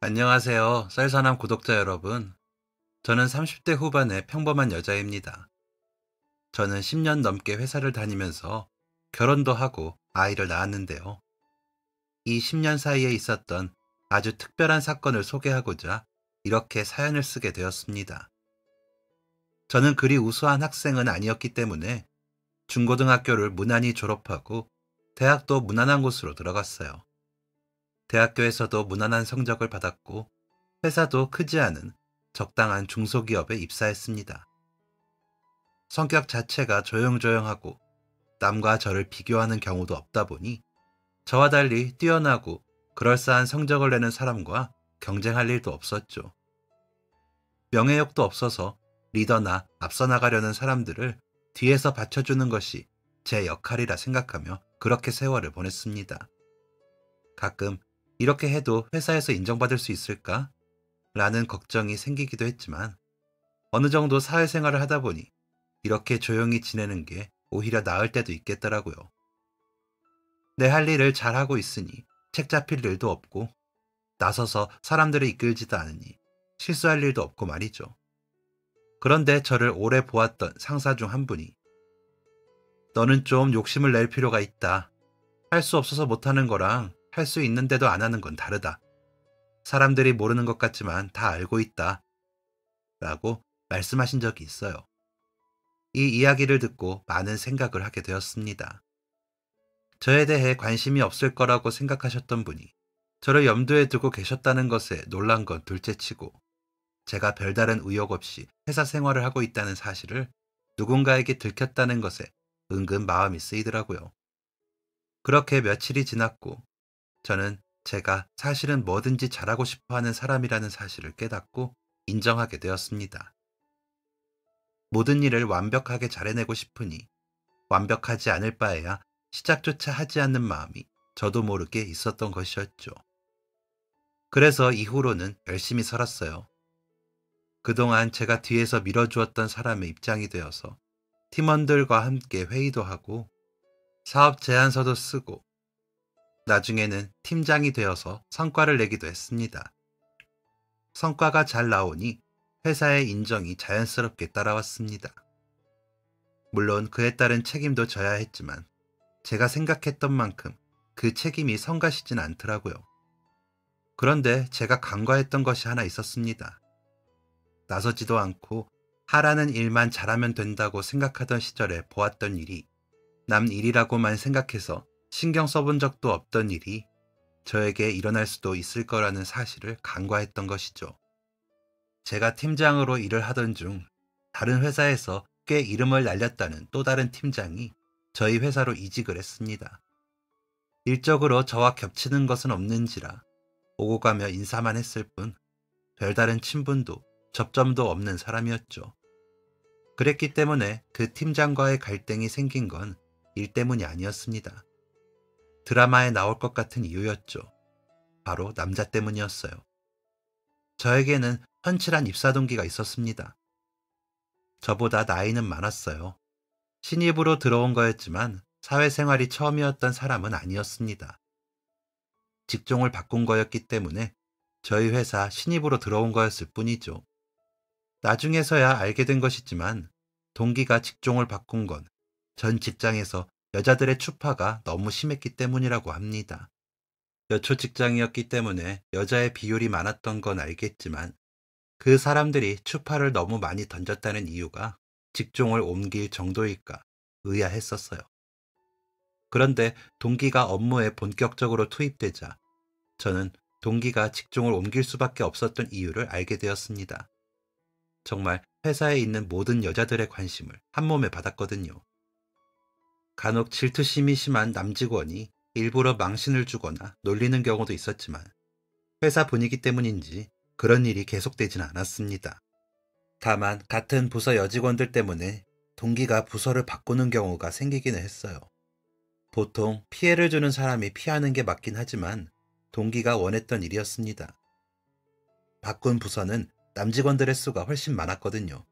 안녕하세요. 쌀사남 구독자 여러분. 저는 30대 후반의 평범한 여자입니다. 저는 10년 넘게 회사를 다니면서 결혼도 하고 아이를 낳았는데요. 이 10년 사이에 있었던 아주 특별한 사건을 소개하고자 이렇게 사연을 쓰게 되었습니다. 저는 그리 우수한 학생은 아니었기 때문에 중고등학교를 무난히 졸업하고 대학도 무난한 곳으로 들어갔어요. 대학교에서도 무난한 성적을 받았고 회사도 크지 않은 적당한 중소기업에 입사했습니다. 성격 자체가 조용조용하고 남과 저를 비교하는 경우도 없다 보니 저와 달리 뛰어나고 그럴싸한 성적을 내는 사람과 경쟁할 일도 없었죠. 명예욕도 없어서 리더나 앞서 나가려는 사람들을 뒤에서 받쳐주는 것이 제 역할이라 생각하며 그렇게 세월을 보냈습니다. 가끔 이렇게 해도 회사에서 인정받을 수 있을까? 라는 걱정이 생기기도 했지만 어느 정도 사회생활을 하다 보니 이렇게 조용히 지내는 게 오히려 나을 때도 있겠더라고요. 내 할 일을 잘하고 있으니 책 잡힐 일도 없고 나서서 사람들을 이끌지도 않으니 실수할 일도 없고 말이죠. 그런데 저를 오래 보았던 상사 중 한 분이 너는 좀 욕심을 낼 필요가 있다. 할 수 없어서 못하는 거랑 할 수 있는데도 안 하는 건 다르다. 사람들이 모르는 것 같지만 다 알고 있다. 라고 말씀하신 적이 있어요. 이 이야기를 듣고 많은 생각을 하게 되었습니다. 저에 대해 관심이 없을 거라고 생각하셨던 분이 저를 염두에 두고 계셨다는 것에 놀란 건 둘째치고 제가 별다른 의욕 없이 회사 생활을 하고 있다는 사실을 누군가에게 들켰다는 것에 은근 마음이 쓰이더라고요. 그렇게 며칠이 지났고 저는 제가 사실은 뭐든지 잘하고 싶어 하는 사람이라는 사실을 깨닫고 인정하게 되었습니다. 모든 일을 완벽하게 잘해내고 싶으니 완벽하지 않을 바에야 시작조차 하지 않는 마음이 저도 모르게 있었던 것이었죠. 그래서 이후로는 열심히 살았어요. 그동안 제가 뒤에서 밀어주었던 사람의 입장이 되어서 팀원들과 함께 회의도 하고 사업 제안서도 쓰고 나중에는 팀장이 되어서 성과를 내기도 했습니다. 성과가 잘 나오니 회사의 인정이 자연스럽게 따라왔습니다. 물론 그에 따른 책임도 져야 했지만 제가 생각했던 만큼 그 책임이 성가시진 않더라고요. 그런데 제가 간과했던 것이 하나 있었습니다. 나서지도 않고 하라는 일만 잘하면 된다고 생각하던 시절에 보았던 일이 남 일이라고만 생각해서 신경 써본 적도 없던 일이 저에게 일어날 수도 있을 거라는 사실을 간과했던 것이죠. 제가 팀장으로 일을 하던 중 다른 회사에서 꽤 이름을 날렸다는 또 다른 팀장이 저희 회사로 이직을 했습니다. 일적으로 저와 겹치는 것은 없는지라 오고 가며 인사만 했을 뿐 별다른 친분도 접점도 없는 사람이었죠. 그랬기 때문에 그 팀장과의 갈등이 생긴 건 일 때문이 아니었습니다. 드라마에 나올 것 같은 이유였죠. 바로 남자 때문이었어요. 저에게는 헌칠한 입사 동기가 있었습니다. 저보다 나이는 많았어요. 신입으로 들어온 거였지만 사회생활이 처음이었던 사람은 아니었습니다. 직종을 바꾼 거였기 때문에 저희 회사 신입으로 들어온 거였을 뿐이죠. 나중에서야 알게 된 것이지만 동기가 직종을 바꾼 건 전 직장에서 여자들의 추파가 너무 심했기 때문이라고 합니다. 여초 직장이었기 때문에 여자의 비율이 많았던 건 알겠지만 그 사람들이 추파를 너무 많이 던졌다는 이유가 직종을 옮길 정도일까 의아했었어요. 그런데 동기가 업무에 본격적으로 투입되자 저는 동기가 직종을 옮길 수밖에 없었던 이유를 알게 되었습니다. 정말 회사에 있는 모든 여자들의 관심을 한 몸에 받았거든요. 간혹 질투심이 심한 남직원이 일부러 망신을 주거나 놀리는 경우도 있었지만 회사 분위기 때문인지 그런 일이 계속되지는 않았습니다. 다만 같은 부서 여직원들 때문에 동기가 부서를 바꾸는 경우가 생기기는 했어요. 보통 피해를 주는 사람이 피하는 게 맞긴 하지만 동기가 원했던 일이었습니다. 바꾼 부서는 남직원들의 수가 훨씬 많았거든요.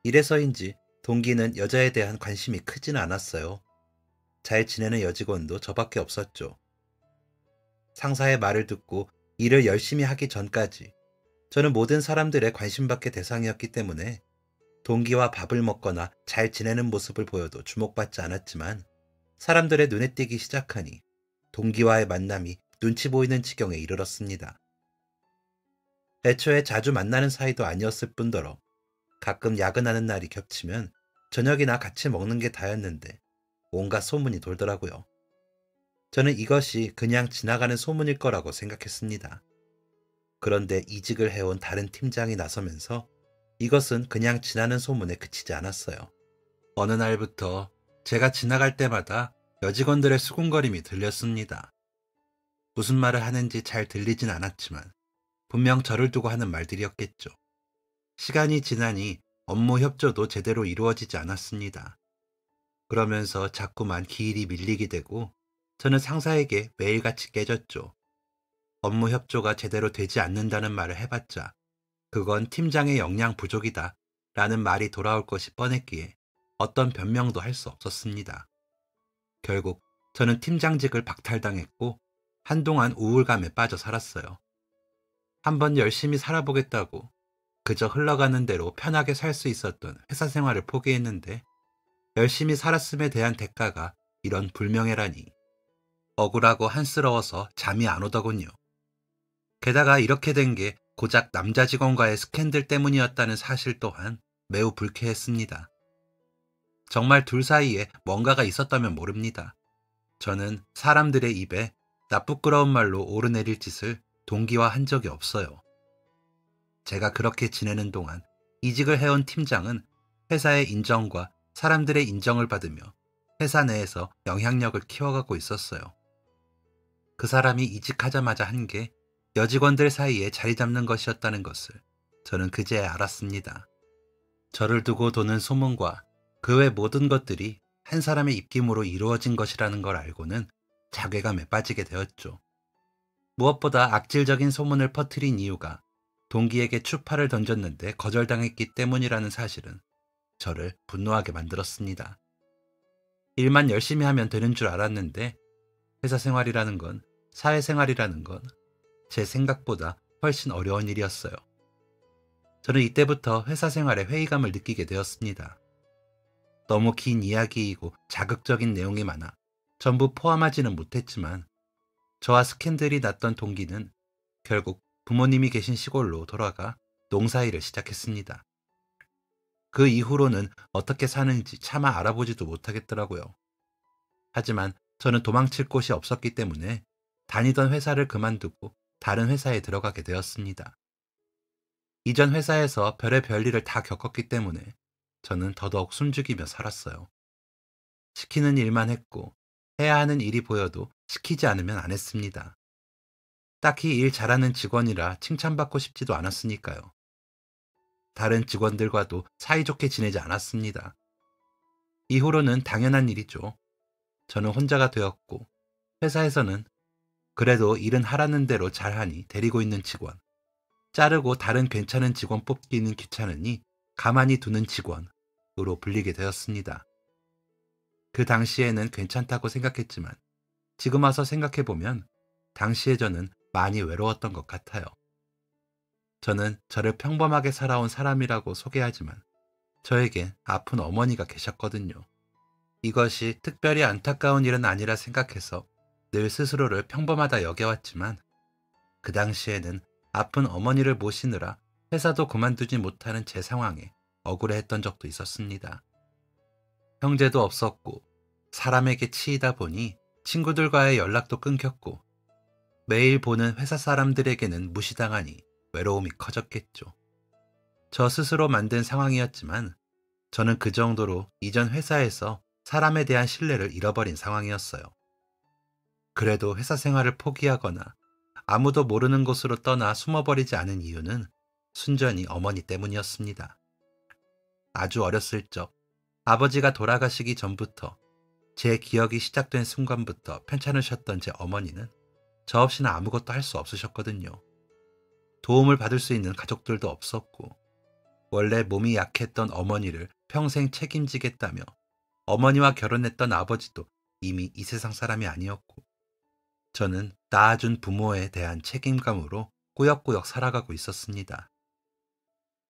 이래서인지 동기는 여자에 대한 관심이 크지는 않았어요. 잘 지내는 여직원도 저밖에 없었죠. 상사의 말을 듣고 일을 열심히 하기 전까지 저는 모든 사람들의 관심받게 대상이었기 때문에 동기와 밥을 먹거나 잘 지내는 모습을 보여도 주목받지 않았지만 사람들의 눈에 띄기 시작하니 동기와의 만남이 눈치 보이는 지경에 이르렀습니다. 애초에 자주 만나는 사이도 아니었을 뿐더러 가끔 야근하는 날이 겹치면 저녁이나 같이 먹는 게 다였는데 온갖 소문이 돌더라고요. 저는 이것이 그냥 지나가는 소문일 거라고 생각했습니다. 그런데 이직을 해온 다른 팀장이 나서면서 이것은 그냥 지나는 소문에 그치지 않았어요. 어느 날부터 제가 지나갈 때마다 여직원들의 수군거림이 들렸습니다. 무슨 말을 하는지 잘 들리진 않았지만 분명 저를 두고 하는 말들이었겠죠. 시간이 지나니 업무 협조도 제대로 이루어지지 않았습니다. 그러면서 자꾸만 기일이 밀리게 되고 저는 상사에게 매일같이 깨졌죠. 업무 협조가 제대로 되지 않는다는 말을 해봤자 그건 팀장의 역량 부족이다 라는 말이 돌아올 것이 뻔했기에 어떤 변명도 할 수 없었습니다. 결국 저는 팀장직을 박탈당했고 한동안 우울감에 빠져 살았어요. 한번 열심히 살아보겠다고 그저 흘러가는 대로 편하게 살 수 있었던 회사 생활을 포기했는데 열심히 살았음에 대한 대가가 이런 불명예라니 억울하고 한스러워서 잠이 안 오더군요. 게다가 이렇게 된 게 고작 남자 직원과의 스캔들 때문이었다는 사실 또한 매우 불쾌했습니다. 정말 둘 사이에 뭔가가 있었다면 모릅니다. 저는 사람들의 입에 나쁘끄러운 말로 오르내릴 짓을 동기와 한 적이 없어요. 제가 그렇게 지내는 동안 이직을 해온 팀장은 회사의 인정과 사람들의 인정을 받으며 회사 내에서 영향력을 키워가고 있었어요. 그 사람이 이직하자마자 한 게 여직원들 사이에 자리 잡는 것이었다는 것을 저는 그제야 알았습니다. 저를 두고 도는 소문과 그 외 모든 것들이 한 사람의 입김으로 이루어진 것이라는 걸 알고는 자괴감에 빠지게 되었죠. 무엇보다 악질적인 소문을 퍼뜨린 이유가 동기에게 추파를 던졌는데 거절당했기 때문이라는 사실은 저를 분노하게 만들었습니다. 일만 열심히 하면 되는 줄 알았는데 회사 생활이라는 건, 사회생활이라는 건 제 생각보다 훨씬 어려운 일이었어요. 저는 이때부터 회사 생활에 회의감을 느끼게 되었습니다. 너무 긴 이야기이고 자극적인 내용이 많아 전부 포함하지는 못했지만 저와 스캔들이 났던 동기는 결국 부모님이 계신 시골로 돌아가 농사일을 시작했습니다. 그 이후로는 어떻게 사는지 차마 알아보지도 못하겠더라고요. 하지만 저는 도망칠 곳이 없었기 때문에 다니던 회사를 그만두고 다른 회사에 들어가게 되었습니다. 이전 회사에서 별의 일을 다 겪었기 때문에 저는 더더욱 숨죽이며 살았어요. 시키는 일만 했고 해야 하는 일이 보여도 시키지 않으면 안 했습니다. 딱히 일 잘하는 직원이라 칭찬받고 싶지도 않았으니까요. 다른 직원들과도 사이좋게 지내지 않았습니다. 이후로는 당연한 일이죠. 저는 혼자가 되었고 회사에서는 그래도 일은 하라는 대로 잘하니 데리고 있는 직원, 자르고 다른 괜찮은 직원 뽑기는 귀찮으니 가만히 두는 직원으로 불리게 되었습니다. 그 당시에는 괜찮다고 생각했지만 지금 와서 생각해보면 당시에 저는 많이 외로웠던 것 같아요. 저는 저를 평범하게 살아온 사람이라고 소개하지만 저에겐 아픈 어머니가 계셨거든요. 이것이 특별히 안타까운 일은 아니라 생각해서 늘 스스로를 평범하다 여겨왔지만 그 당시에는 아픈 어머니를 모시느라 회사도 그만두지 못하는 제 상황에 억울해했던 적도 있었습니다. 형제도 없었고 사람에게 치이다 보니 친구들과의 연락도 끊겼고 매일 보는 회사 사람들에게는 무시당하니 외로움이 커졌겠죠. 저 스스로 만든 상황이었지만 저는 그 정도로 이전 회사에서 사람에 대한 신뢰를 잃어버린 상황이었어요. 그래도 회사 생활을 포기하거나 아무도 모르는 곳으로 떠나 숨어버리지 않은 이유는 순전히 어머니 때문이었습니다. 아주 어렸을 적 아버지가 돌아가시기 전부터 제 기억이 시작된 순간부터 편찮으셨던 제 어머니는 저 없이는 아무것도 할 수 없으셨거든요. 도움을 받을 수 있는 가족들도 없었고 원래 몸이 약했던 어머니를 평생 책임지겠다며 어머니와 결혼했던 아버지도 이미 이 세상 사람이 아니었고 저는 낳아준 부모에 대한 책임감으로 꾸역꾸역 살아가고 있었습니다.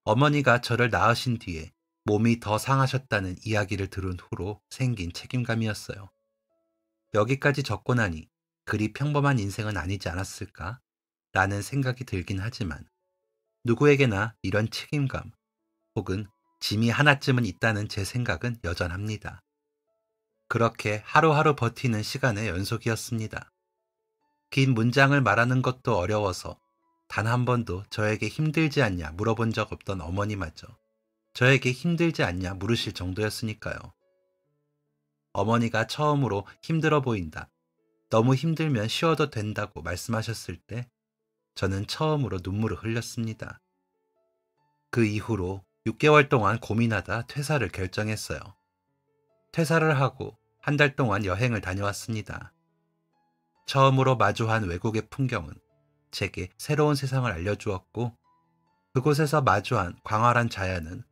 어머니가 저를 낳으신 뒤에 몸이 더 상하셨다는 이야기를 들은 후로 생긴 책임감이었어요. 여기까지 적고 나니 그리 평범한 인생은 아니지 않았을까? 라는 생각이 들긴 하지만 누구에게나 이런 책임감 혹은 짐이 하나쯤은 있다는 제 생각은 여전합니다. 그렇게 하루하루 버티는 시간의 연속이었습니다. 긴 문장을 말하는 것도 어려워서 단 한 번도 저에게 힘들지 않냐 물어본 적 없던 어머니마저 저에게 힘들지 않냐 물으실 정도였으니까요. 어머니가 처음으로 힘들어 보인다, 너무 힘들면 쉬어도 된다고 말씀하셨을 때 저는 처음으로 눈물을 흘렸습니다. 그 이후로 6개월 동안 고민하다 퇴사를 결정했어요. 퇴사를 하고 한 달 동안 여행을 다녀왔습니다. 처음으로 마주한 외국의 풍경은 제게 새로운 세상을 알려주었고 그곳에서 마주한 광활한 자연은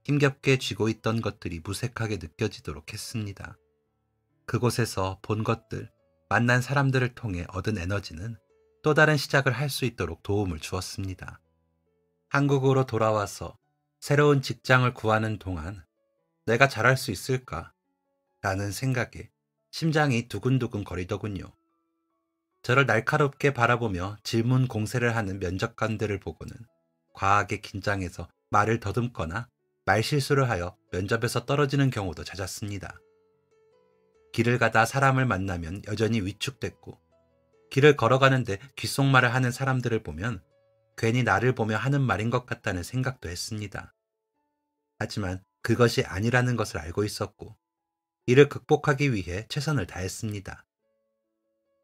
힘겹게 쥐고 있던 것들이 무색하게 느껴지도록 했습니다. 그곳에서 본 것들, 만난 사람들을 통해 얻은 에너지는 또 다른 시작을 할 수 있도록 도움을 주었습니다. 한국으로 돌아와서 새로운 직장을 구하는 동안 내가 잘할 수 있을까? 라는 생각에 심장이 두근두근 거리더군요. 저를 날카롭게 바라보며 질문 공세를 하는 면접관들을 보고는 과하게 긴장해서 말을 더듬거나 말실수를 하여 면접에서 떨어지는 경우도 잦았습니다. 길을 가다 사람을 만나면 여전히 위축됐고 길을 걸어가는데 귓속말을 하는 사람들을 보면 괜히 나를 보며 하는 말인 것 같다는 생각도 했습니다. 하지만 그것이 아니라는 것을 알고 있었고 이를 극복하기 위해 최선을 다했습니다.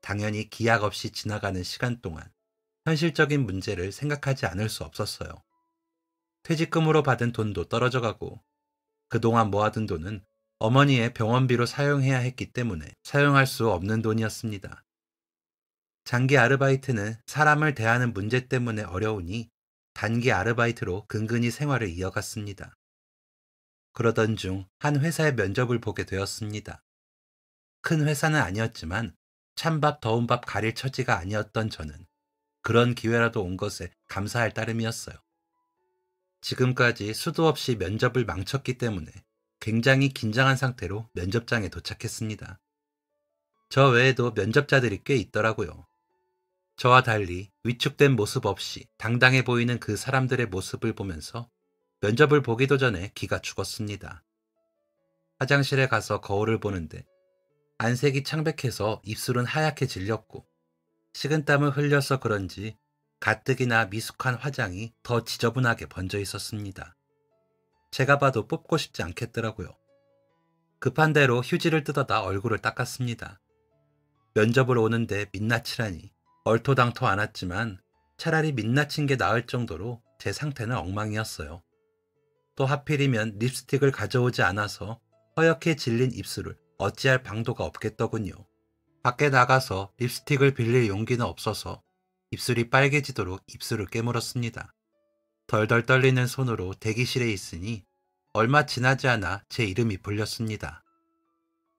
당연히 기약 없이 지나가는 시간 동안 현실적인 문제를 생각하지 않을 수 없었어요. 퇴직금으로 받은 돈도 떨어져가고 그동안 모아둔 돈은 어머니의 병원비로 사용해야 했기 때문에 사용할 수 없는 돈이었습니다. 장기 아르바이트는 사람을 대하는 문제 때문에 어려우니 단기 아르바이트로 근근히 생활을 이어갔습니다. 그러던 중 한 회사의 면접을 보게 되었습니다. 큰 회사는 아니었지만 찬밥 더운 밥 가릴 처지가 아니었던 저는 그런 기회라도 온 것에 감사할 따름이었어요. 지금까지 수도 없이 면접을 망쳤기 때문에 굉장히 긴장한 상태로 면접장에 도착했습니다. 저 외에도 면접자들이 꽤 있더라고요. 저와 달리 위축된 모습 없이 당당해 보이는 그 사람들의 모습을 보면서 면접을 보기도 전에 기가 죽었습니다. 화장실에 가서 거울을 보는데 안색이 창백해서 입술은 하얗게 질렸고 식은땀을 흘려서 그런지 가뜩이나 미숙한 화장이 더 지저분하게 번져 있었습니다. 제가 봐도 뽑고 싶지 않겠더라고요. 급한 대로 휴지를 뜯어다 얼굴을 닦았습니다. 면접을 오는데 민낯이라니 얼토당토 않았지만 차라리 민낯인 게 나을 정도로 제 상태는 엉망이었어요. 또 하필이면 립스틱을 가져오지 않아서 허옇게 질린 입술을 어찌할 방도가 없겠더군요. 밖에 나가서 립스틱을 빌릴 용기는 없어서 입술이 빨개지도록 입술을 깨물었습니다. 덜덜 떨리는 손으로 대기실에 있으니 얼마 지나지 않아 제 이름이 불렸습니다.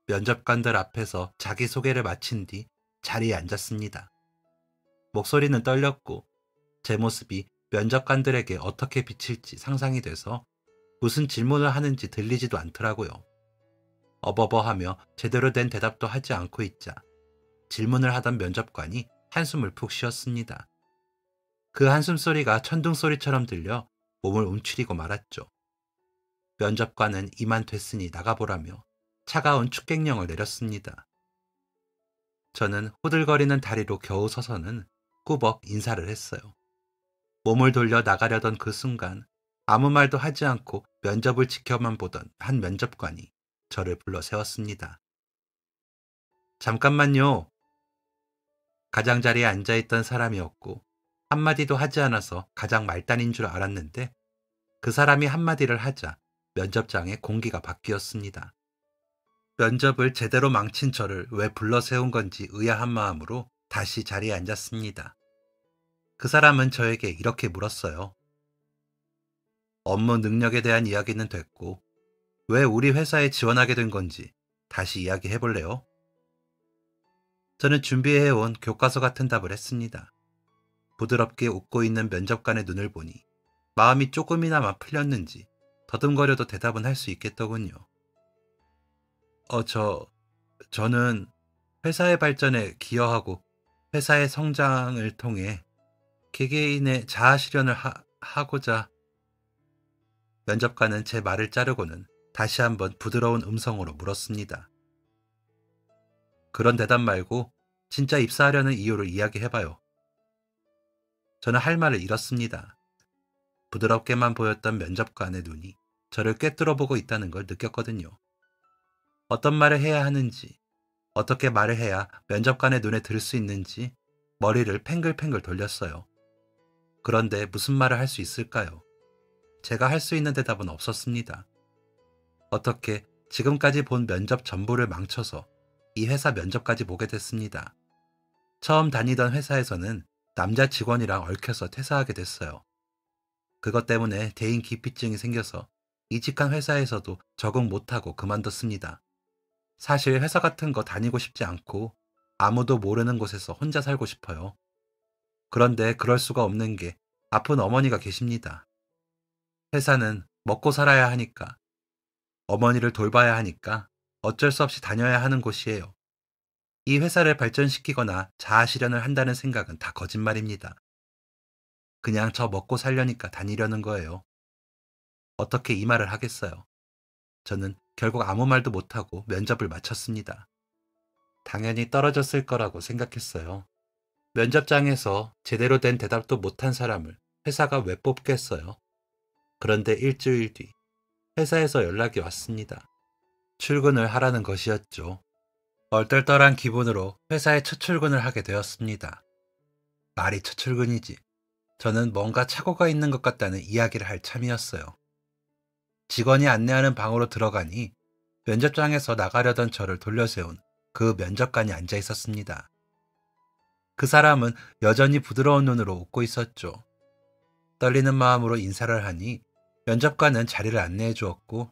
면접관들 앞에서 자기소개를 마친 뒤 자리에 앉았습니다. 목소리는 떨렸고 제 모습이 면접관들에게 어떻게 비칠지 상상이 돼서 무슨 질문을 하는지 들리지도 않더라고요. 어버버하며 제대로 된 대답도 하지 않고 있자 질문을 하던 면접관이 한숨을 푹 쉬었습니다. 그 한숨 소리가 천둥 소리처럼 들려 몸을 움츠리고 말았죠. 면접관은 이만 됐으니 나가보라며 차가운 축객령을 내렸습니다. 저는 호들거리는 다리로 겨우 서서는 꾸벅 인사를 했어요. 몸을 돌려 나가려던 그 순간 아무 말도 하지 않고 면접을 지켜만 보던 한 면접관이 저를 불러 세웠습니다. 잠깐만요. 가장자리에 앉아있던 사람이었고 한마디도 하지 않아서 가장 말단인 줄 알았는데 그 사람이 한마디를 하자 면접장의 공기가 바뀌었습니다. 면접을 제대로 망친 저를 왜 불러 세운 건지 의아한 마음으로 다시 자리에 앉았습니다. 그 사람은 저에게 이렇게 물었어요. 업무 능력에 대한 이야기는 됐고 왜 우리 회사에 지원하게 된 건지 다시 이야기해 볼래요? 저는 준비해온 교과서 같은 답을 했습니다. 부드럽게 웃고 있는 면접관의 눈을 보니 마음이 조금이나마 풀렸는지 더듬거려도 대답은 할 수 있겠더군요. 어, 저는 회사의 발전에 기여하고 회사의 성장을 통해 개개인의 자아 실현을 하고자. 면접관은 제 말을 자르고는 다시 한번 부드러운 음성으로 물었습니다. 그런 대답 말고 진짜 입사하려는 이유를 이야기해봐요. 저는 할 말을 잃었습니다. 부드럽게만 보였던 면접관의 눈이 저를 꿰뚫어 보고 있다는 걸 느꼈거든요. 어떤 말을 해야 하는지, 어떻게 말을 해야 면접관의 눈에 들 수 있는지 머리를 팽글팽글 돌렸어요. 그런데 무슨 말을 할 수 있을까요? 제가 할 수 있는 대답은 없었습니다. 어떻게 지금까지 본 면접 전부를 망쳐서 이 회사 면접까지 보게 됐습니다. 처음 다니던 회사에서는 남자 직원이랑 얽혀서 퇴사하게 됐어요. 그것 때문에 대인 기피증이 생겨서 이직한 회사에서도 적응 못하고 그만뒀습니다. 사실 회사 같은 거 다니고 싶지 않고 아무도 모르는 곳에서 혼자 살고 싶어요. 그런데 그럴 수가 없는 게 아픈 어머니가 계십니다. 회사는 먹고 살아야 하니까, 어머니를 돌봐야 하니까 어쩔 수 없이 다녀야 하는 곳이에요. 이 회사를 발전시키거나 자아 실현을 한다는 생각은 다 거짓말입니다. 그냥 저 먹고 살려니까 다니려는 거예요. 어떻게 이 말을 하겠어요? 저는 결국 아무 말도 못하고 면접을 마쳤습니다. 당연히 떨어졌을 거라고 생각했어요. 면접장에서 제대로 된 대답도 못한 사람을 회사가 왜 뽑겠어요? 그런데 일주일 뒤 회사에서 연락이 왔습니다. 출근을 하라는 것이었죠. 얼떨떨한 기분으로 회사에 첫 출근을 하게 되었습니다. 말이 첫 출근이지. 저는 뭔가 착오가 있는 것 같다는 이야기를 할 참이었어요. 직원이 안내하는 방으로 들어가니 면접장에서 나가려던 저를 돌려세운 그 면접관이 앉아 있었습니다. 그 사람은 여전히 부드러운 눈으로 웃고 있었죠. 떨리는 마음으로 인사를 하니 면접관은 자리를 안내해 주었고,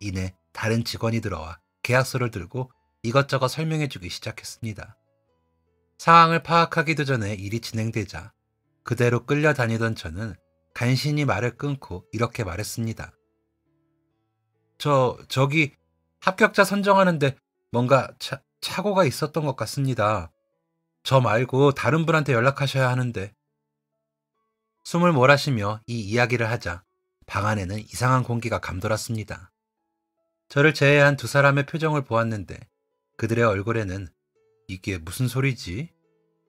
이내 다른 직원이 들어와 계약서를 들고 이것저것 설명해 주기 시작했습니다. 상황을 파악하기도 전에 일이 진행되자 그대로 끌려다니던 저는 간신히 말을 끊고 이렇게 말했습니다. 저기 합격자 선정하는데 뭔가 착오가 있었던 것 같습니다. 저 말고 다른 분한테 연락하셔야 하는데. 숨을 몰아쉬며 이 이야기를 하자 방 안에는 이상한 공기가 감돌았습니다. 저를 제외한 두 사람의 표정을 보았는데 그들의 얼굴에는 이게 무슨 소리지?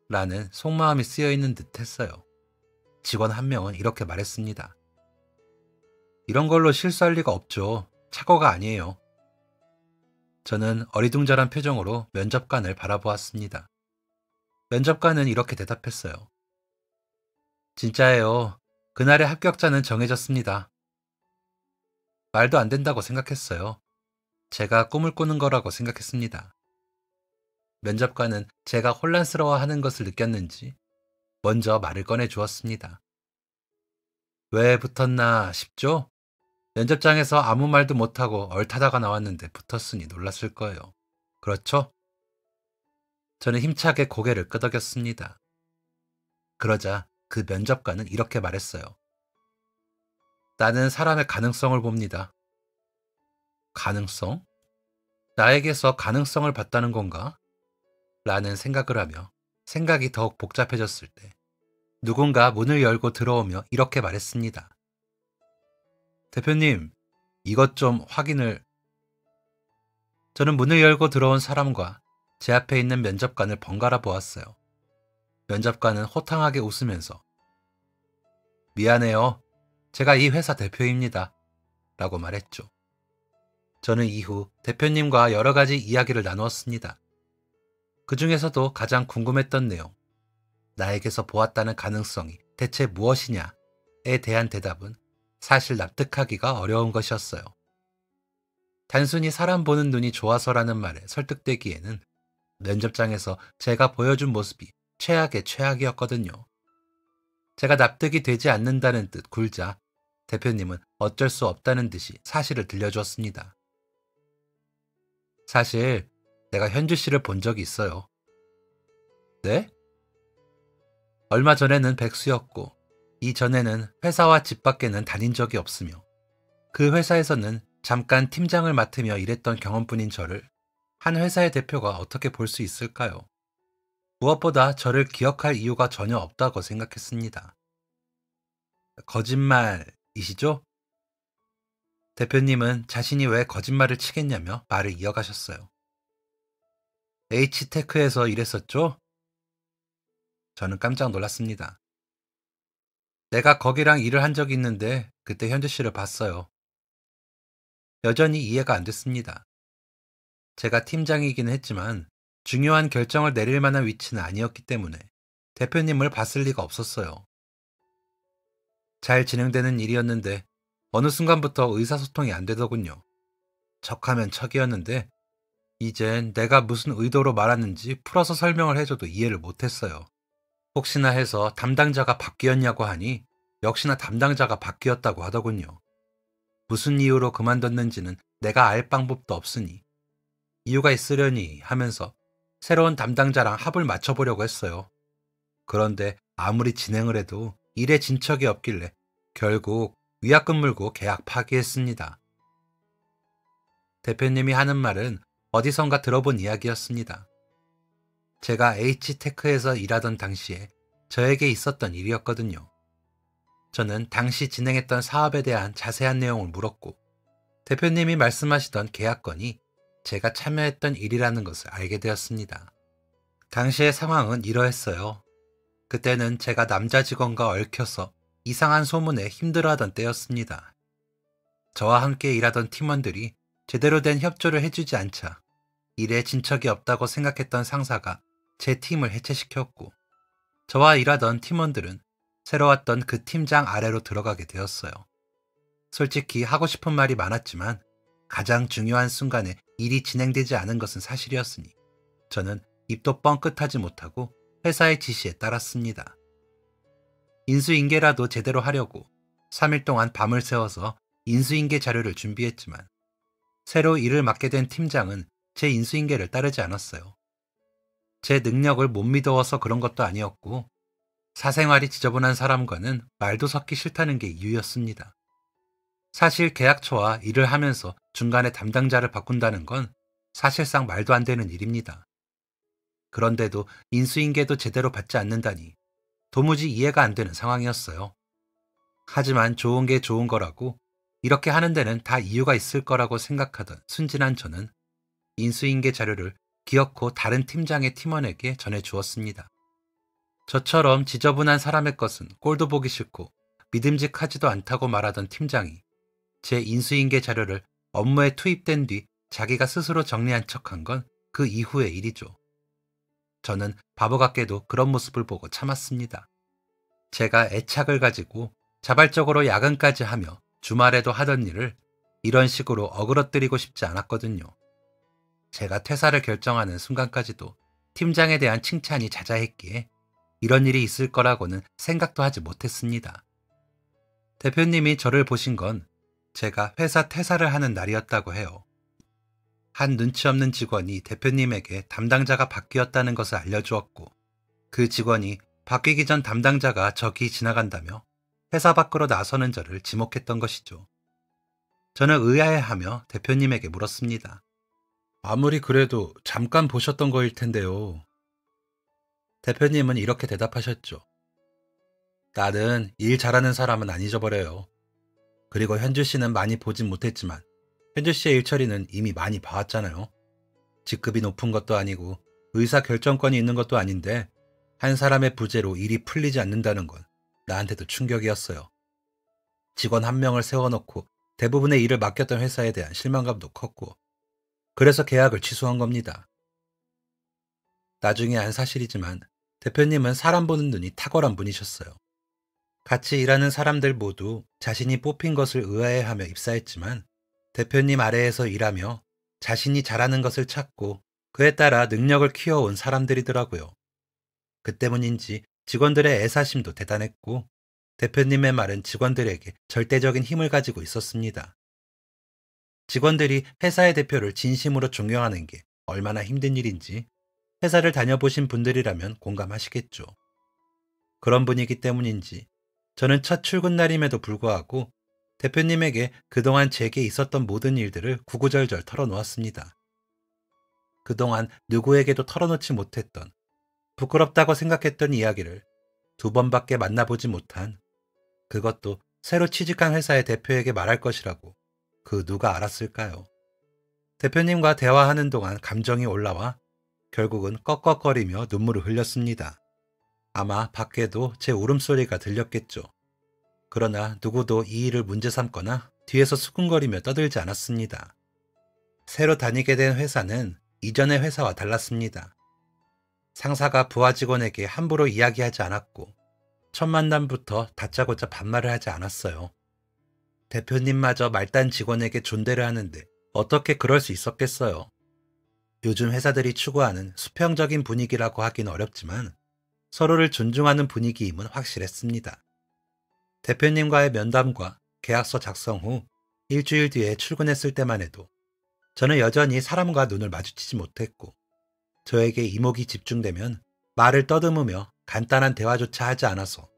라는 속마음이 쓰여있는 듯 했어요. 직원 한 명은 이렇게 말했습니다. 이런 걸로 실수할 리가 없죠. 착오가 아니에요. 저는 어리둥절한 표정으로 면접관을 바라보았습니다. 면접관은 이렇게 대답했어요. 진짜예요. 그날의 합격자는 정해졌습니다. 말도 안 된다고 생각했어요. 제가 꿈을 꾸는 거라고 생각했습니다. 면접관은 제가 혼란스러워하는 것을 느꼈는지 먼저 말을 꺼내 주었습니다. 왜 붙었나 싶죠? 면접장에서 아무 말도 못하고 얼타다가 나왔는데 붙었으니 놀랐을 거예요. 그렇죠? 저는 힘차게 고개를 끄덕였습니다. 그러자 그 면접관은 이렇게 말했어요. 나는 사람의 가능성을 봅니다. 가능성? 나에게서 가능성을 봤다는 건가? 라는 생각을 하며 생각이 더욱 복잡해졌을 때 누군가 문을 열고 들어오며 이렇게 말했습니다. 대표님, 이것 좀 확인을. 저는 문을 열고 들어온 사람과 제 앞에 있는 면접관을 번갈아 보았어요. 면접관은 호탕하게 웃으면서 미안해요. 제가 이 회사 대표입니다. 라고 말했죠. 저는 이후 대표님과 여러 가지 이야기를 나누었습니다. 그 중에서도 가장 궁금했던 내용, 나에게서 보았다는 가능성이 대체 무엇이냐에 대한 대답은 사실 납득하기가 어려운 것이었어요. 단순히 사람 보는 눈이 좋아서라는 말에 설득되기에는 면접장에서 제가 보여준 모습이 최악의 최악이었거든요. 제가 납득이 되지 않는다는 듯 굴자 대표님은 어쩔 수 없다는 듯이 사실을 들려주었습니다. 사실 내가 현주 씨를 본 적이 있어요. 네? 얼마 전에는 백수였고, 이전에는 회사와 집 밖에는 다닌 적이 없으며, 그 회사에서는 잠깐 팀장을 맡으며 일했던 경험뿐인 저를 한 회사의 대표가 어떻게 볼 수 있을까요? 무엇보다 저를 기억할 이유가 전혀 없다고 생각했습니다. 거짓말이시죠? 대표님은 자신이 왜 거짓말을 치겠냐며 말을 이어가셨어요. H테크에서 일했었죠? 저는 깜짝 놀랐습니다. 내가 거기랑 일을 한 적이 있는데 그때 현주 씨를 봤어요. 여전히 이해가 안 됐습니다. 제가 팀장이기는 했지만 중요한 결정을 내릴 만한 위치는 아니었기 때문에 대표님을 봤을 리가 없었어요. 잘 진행되는 일이었는데 어느 순간부터 의사소통이 안 되더군요. 척하면 척이었는데 이젠 내가 무슨 의도로 말하는지 풀어서 설명을 해줘도 이해를 못했어요. 혹시나 해서 담당자가 바뀌었냐고 하니 역시나 담당자가 바뀌었다고 하더군요. 무슨 이유로 그만뒀는지는 내가 알 방법도 없으니 이유가 있으려니 하면서 새로운 담당자랑 합을 맞춰보려고 했어요. 그런데 아무리 진행을 해도 일에 진척이 없길래 결국 위약금 물고 계약 파기했습니다. 대표님이 하는 말은 어디선가 들어본 이야기였습니다. 제가 H테크에서 일하던 당시에 저에게 있었던 일이었거든요. 저는 당시 진행했던 사업에 대한 자세한 내용을 물었고 대표님이 말씀하시던 계약건이 제가 참여했던 일이라는 것을 알게 되었습니다. 당시의 상황은 이러했어요. 그때는 제가 남자 직원과 얽혀서 이상한 소문에 힘들어하던 때였습니다. 저와 함께 일하던 팀원들이 제대로 된 협조를 해주지 않자 일에 진척이 없다고 생각했던 상사가 제 팀을 해체시켰고 저와 일하던 팀원들은 새로 왔던 그 팀장 아래로 들어가게 되었어요. 솔직히 하고 싶은 말이 많았지만 가장 중요한 순간에 일이 진행되지 않은 것은 사실이었으니 저는 입도 뻥끗하지 못하고 회사의 지시에 따랐습니다. 인수인계라도 제대로 하려고 3일 동안 밤을 새워서 인수인계 자료를 준비했지만 새로 일을 맡게 된 팀장은 제 인수인계를 따르지 않았어요. 제 능력을 못 믿어서 그런 것도 아니었고 사생활이 지저분한 사람과는 말도 섞기 싫다는 게 이유였습니다. 사실 계약처와 일을 하면서 중간에 담당자를 바꾼다는 건 사실상 말도 안 되는 일입니다. 그런데도 인수인계도 제대로 받지 않는다니 도무지 이해가 안 되는 상황이었어요. 하지만 좋은 게 좋은 거라고 이렇게 하는 데는 다 이유가 있을 거라고 생각하던 순진한 저는 인수인계 자료를 기어코 다른 팀장의 팀원에게 전해주었습니다. 저처럼 지저분한 사람의 것은 꼴도 보기 싫고 믿음직하지도 않다고 말하던 팀장이 제 인수인계 자료를 업무에 투입된 뒤 자기가 스스로 정리한 척한 건 그 이후의 일이죠. 저는 바보 같게도 그런 모습을 보고 참았습니다. 제가 애착을 가지고 자발적으로 야근까지 하며 주말에도 하던 일을 이런 식으로 어그러뜨리고 싶지 않았거든요. 제가 퇴사를 결정하는 순간까지도 팀장에 대한 칭찬이 자자했기에 이런 일이 있을 거라고는 생각도 하지 못했습니다. 대표님이 저를 보신 건 제가 회사 퇴사를 하는 날이었다고 해요. 한 눈치 없는 직원이 대표님에게 담당자가 바뀌었다는 것을 알려주었고 그 직원이 바뀌기 전 담당자가 저기 지나간다며 회사 밖으로 나서는 저를 지목했던 것이죠. 저는 의아해하며 대표님에게 물었습니다. 아무리 그래도 잠깐 보셨던 거일 텐데요. 대표님은 이렇게 대답하셨죠. 나는 일 잘하는 사람은 안 잊어버려요. 그리고 현주 씨는 많이 보진 못했지만 현주 씨의 일처리는 이미 많이 봐왔잖아요. 직급이 높은 것도 아니고 의사 결정권이 있는 것도 아닌데 한 사람의 부재로 일이 풀리지 않는다는 건 나한테도 충격이었어요. 직원 한 명을 세워놓고 대부분의 일을 맡겼던 회사에 대한 실망감도 컸고 그래서 계약을 취소한 겁니다. 나중에 안 사실이지만 대표님은 사람 보는 눈이 탁월한 분이셨어요. 같이 일하는 사람들 모두 자신이 뽑힌 것을 의아해하며 입사했지만 대표님 아래에서 일하며 자신이 잘하는 것을 찾고 그에 따라 능력을 키워온 사람들이더라고요. 그 때문인지 직원들의 애사심도 대단했고 대표님의 말은 직원들에게 절대적인 힘을 가지고 있었습니다. 직원들이 회사의 대표를 진심으로 존경하는 게 얼마나 힘든 일인지 회사를 다녀보신 분들이라면 공감하시겠죠. 그런 분위기 때문인지 저는 첫 출근 날임에도 불구하고 대표님에게 그동안 제게 있었던 모든 일들을 구구절절 털어놓았습니다. 그동안 누구에게도 털어놓지 못했던 부끄럽다고 생각했던 이야기를 두 번밖에 만나보지 못한, 그것도 새로 취직한 회사의 대표에게 말할 것이라고 그 누가 알았을까요? 대표님과 대화하는 동안 감정이 올라와 결국은 꺽꺽거리며 눈물을 흘렸습니다. 아마 밖에도 제 울음소리가 들렸겠죠. 그러나 누구도 이 일을 문제 삼거나 뒤에서 수군거리며 떠들지 않았습니다. 새로 다니게 된 회사는 이전의 회사와 달랐습니다. 상사가 부하 직원에게 함부로 이야기하지 않았고 첫 만남부터 다짜고짜 반말을 하지 않았어요. 대표님마저 말단 직원에게 존대를 하는데 어떻게 그럴 수 있었겠어요. 요즘 회사들이 추구하는 수평적인 분위기라고 하긴 어렵지만 서로를 존중하는 분위기임은 확실했습니다. 대표님과의 면담과 계약서 작성 후 일주일 뒤에 출근했을 때만 해도 저는 여전히 사람과 눈을 마주치지 못했고 저에게 이목이 집중되면 말을 떠듬으며 간단한 대화조차 하지 않아서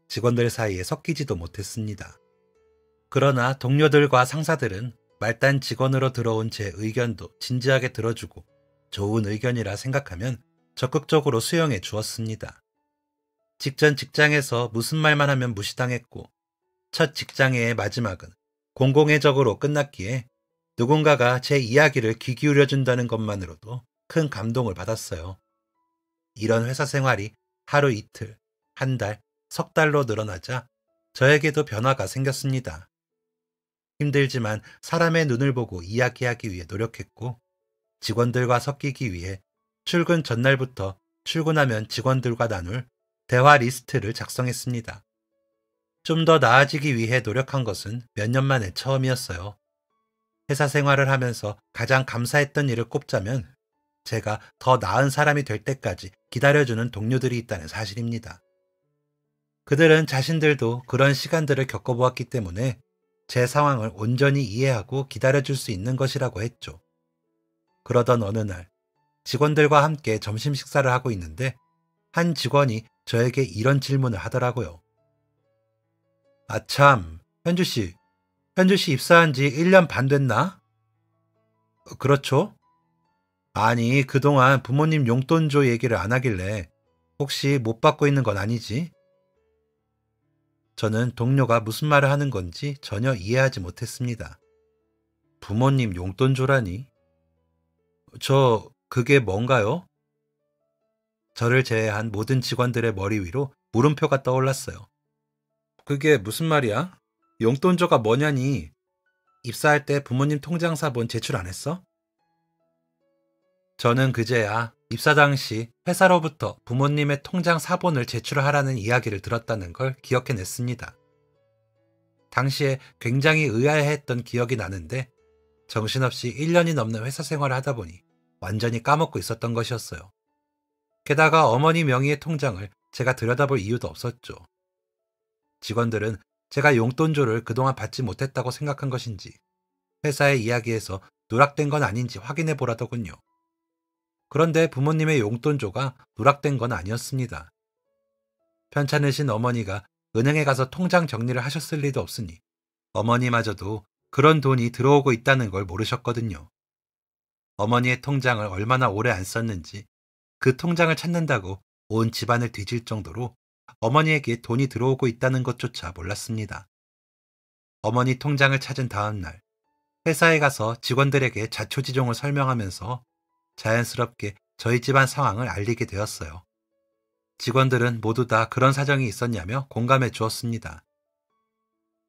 직원들 사이에 섞이지도 못했습니다. 그러나 동료들과 상사들은 말단 직원으로 들어온 제 의견도 진지하게 들어주고 좋은 의견이라 생각하면 적극적으로 수용해 주었습니다. 직전 직장에서 무슨 말만 하면 무시당했고 첫 직장의 마지막은 공공의적으로 끝났기에 누군가가 제 이야기를 귀 기울여준다는 것만으로도 큰 감동을 받았어요. 이런 회사 생활이 하루 이틀, 한 달, 석 달로 늘어나자 저에게도 변화가 생겼습니다. 힘들지만 사람의 눈을 보고 이야기하기 위해 노력했고 직원들과 섞이기 위해 출근 전날부터 출근하면 직원들과 나눌 대화 리스트를 작성했습니다. 좀 더 나아지기 위해 노력한 것은 몇 년 만에 처음이었어요. 회사 생활을 하면서 가장 감사했던 일을 꼽자면 제가 더 나은 사람이 될 때까지 기다려주는 동료들이 있다는 사실입니다. 그들은 자신들도 그런 시간들을 겪어보았기 때문에 제 상황을 온전히 이해하고 기다려줄 수 있는 것이라고 했죠. 그러던 어느 날 직원들과 함께 점심 식사를 하고 있는데 한 직원이 저에게 이런 질문을 하더라고요. 아 참, 현주씨 입사한 지 1년 반 됐나? 그렇죠? 아니, 그동안 부모님 용돈 줘 얘기를 안 하길래 혹시 못 받고 있는 건 아니지? 저는 동료가 무슨 말을 하는 건지 전혀 이해하지 못했습니다. 부모님 용돈 줘라니? 그게 뭔가요? 저를 제외한 모든 직원들의 머리 위로 물음표가 떠올랐어요. 그게 무슨 말이야? 용돈 줘가 뭐냐니? 입사할 때 부모님 통장 사본 제출 안 했어? 저는 그제야 입사 당시 회사로부터 부모님의 통장 사본을 제출하라는 이야기를 들었다는 걸 기억해냈습니다. 당시에 굉장히 의아해했던 기억이 나는데 정신없이 1년이 넘는 회사 생활을 하다 보니 완전히 까먹고 있었던 것이었어요. 게다가 어머니 명의의 통장을 제가 들여다볼 이유도 없었죠. 직원들은 제가 용돈조를 그동안 받지 못했다고 생각한 것인지 회사의 이야기에서 누락된 건 아닌지 확인해 보라더군요. 그런데 부모님의 용돈조가 누락된 건 아니었습니다. 편찮으신 어머니가 은행에 가서 통장 정리를 하셨을 리도 없으니 어머니마저도 그런 돈이 들어오고 있다는 걸 모르셨거든요. 어머니의 통장을 얼마나 오래 안 썼는지 그 통장을 찾는다고 온 집안을 뒤질 정도로 어머니에게 돈이 들어오고 있다는 것조차 몰랐습니다. 어머니 통장을 찾은 다음 날 회사에 가서 직원들에게 자초지종을 설명하면서 자연스럽게 저희 집안 상황을 알리게 되었어요. 직원들은 모두 다 그런 사정이 있었냐며 공감해 주었습니다.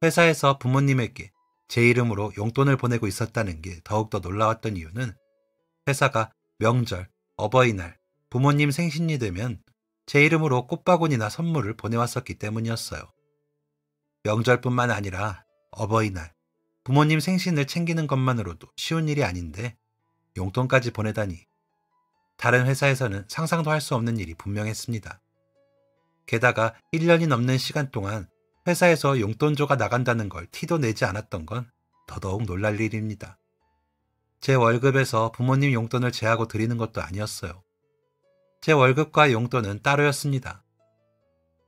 회사에서 부모님에게 제 이름으로 용돈을 보내고 있었다는 게 더욱더 놀라웠던 이유는 회사가 명절, 어버이날, 부모님 생신이 되면 제 이름으로 꽃바구니나 선물을 보내왔었기 때문이었어요. 명절뿐만 아니라 어버이날, 부모님 생신을 챙기는 것만으로도 쉬운 일이 아닌데 용돈까지 보내다니 다른 회사에서는 상상도 할 수 없는 일이 분명했습니다. 게다가 1년이 넘는 시간 동안 회사에서 용돈조가 나간다는 걸 티도 내지 않았던 건 더더욱 놀랄 일입니다. 제 월급에서 부모님 용돈을 제하고 드리는 것도 아니었어요. 제 월급과 용돈은 따로였습니다.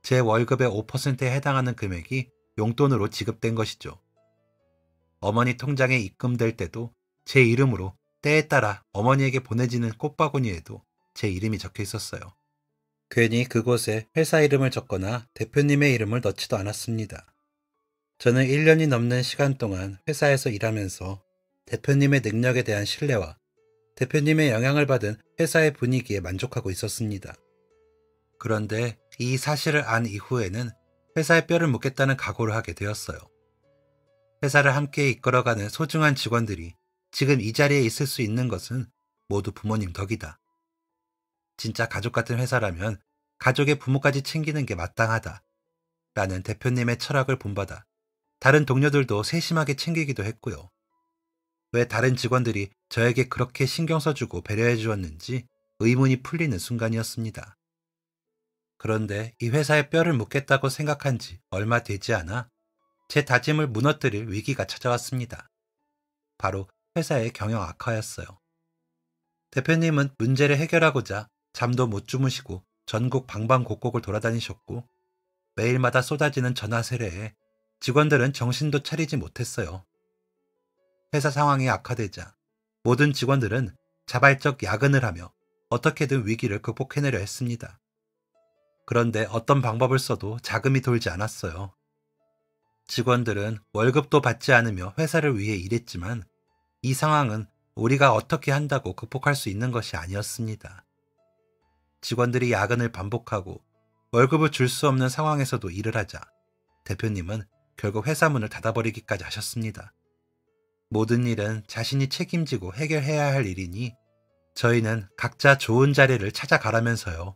제 월급의 5%에 해당하는 금액이 용돈으로 지급된 것이죠. 어머니 통장에 입금될 때도 제 이름으로 때에 따라 어머니에게 보내지는 꽃바구니에도 제 이름이 적혀 있었어요. 괜히 그곳에 회사 이름을 적거나 대표님의 이름을 넣지도 않았습니다. 저는 1년이 넘는 시간 동안 회사에서 일하면서 대표님의 능력에 대한 신뢰와 대표님의 영향을 받은 회사의 분위기에 만족하고 있었습니다. 그런데 이 사실을 안 이후에는 회사에 뼈를 묻겠다는 각오를 하게 되었어요. 회사를 함께 이끌어가는 소중한 직원들이 지금 이 자리에 있을 수 있는 것은 모두 부모님 덕이다. 진짜 가족 같은 회사라면 가족의 부모까지 챙기는 게 마땅하다. 라는 대표님의 철학을 본받아 다른 동료들도 세심하게 챙기기도 했고요. 왜 다른 직원들이 저에게 그렇게 신경 써주고 배려해 주었는지 의문이 풀리는 순간이었습니다. 그런데 이 회사에 뼈를 묻겠다고 생각한 지 얼마 되지 않아 제 다짐을 무너뜨릴 위기가 찾아왔습니다. 바로 회사의 경영 악화였어요. 대표님은 문제를 해결하고자 잠도 못 주무시고 전국 방방곡곡을 돌아다니셨고 매일마다 쏟아지는 전화 세례에 직원들은 정신도 차리지 못했어요. 회사 상황이 악화되자 모든 직원들은 자발적 야근을 하며 어떻게든 위기를 극복해내려 했습니다. 그런데 어떤 방법을 써도 자금이 돌지 않았어요. 직원들은 월급도 받지 않으며 회사를 위해 일했지만 이 상황은 우리가 어떻게 한다고 극복할 수 있는 것이 아니었습니다. 직원들이 야근을 반복하고 월급을 줄 수 없는 상황에서도 일을 하자 대표님은 결국 회사 문을 닫아버리기까지 하셨습니다. 모든 일은 자신이 책임지고 해결해야 할 일이니 저희는 각자 좋은 자리를 찾아가라면서요.